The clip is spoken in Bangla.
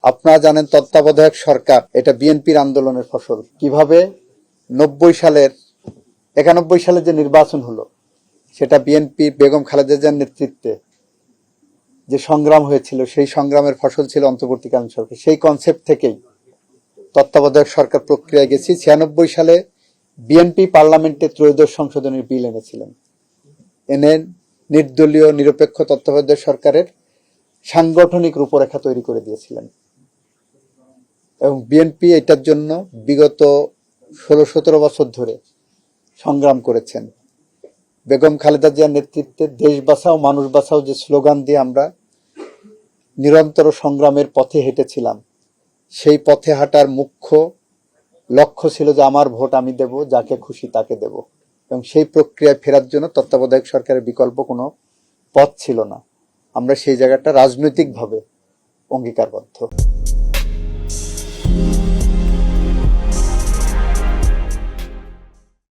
আপনারা জানেন তত্ত্বাবধায়ক সরকার এটা বিএনপির আন্দোলনের ফসল। কিভাবে 91 সালে যে নির্বাচন হলো সেটা বিএনপি বেগম খালেদা জিয়ার নেতৃত্বে যে সংগ্রাম হয়েছিল সেই সংগ্রামের ফসল ছিল অন্তর্বর্তীকালীন সরকার। সেই কনসেপ্ট থেকেই তত্ত্বাবধায়ক সরকার প্রক্রিয়ায় গেছি। 96 সালে বিএনপি পার্লামেন্টে ত্রয়োদশ সংশোধনের বিল এনেছিলেন। এনে নির্দলীয় নিরপেক্ষ তত্ত্বাবধায়ক সরকারের সাংগঠনিক রূপরেখা তৈরি করে দিয়েছিলেন এবং বিএনপি এটার জন্য বিগত 16-17 বছর ধরে সংগ্রাম করেছেন। বেগম খালেদা জিয়ার নেতৃত্বে দেশ বাঁচাও মানুষ বাঁচাও যে স্লোগান দিয়ে আমরা নিরন্তর সংগ্রামের পথে হেঁটেছিলাম, সেই পথে হাঁটার মুখ্য লক্ষ্য ছিল যে আমার ভোট আমি দেব, যাকে খুশি তাকে দেব। এবং সেই প্রক্রিয়ায় ফেরার জন্য তত্ত্বাবধায়ক সরকারের বিকল্প কোনো পথ ছিল না। আমরা সেই জায়গাটা রাজনৈতিকভাবে অঙ্গীকারবদ্ধ।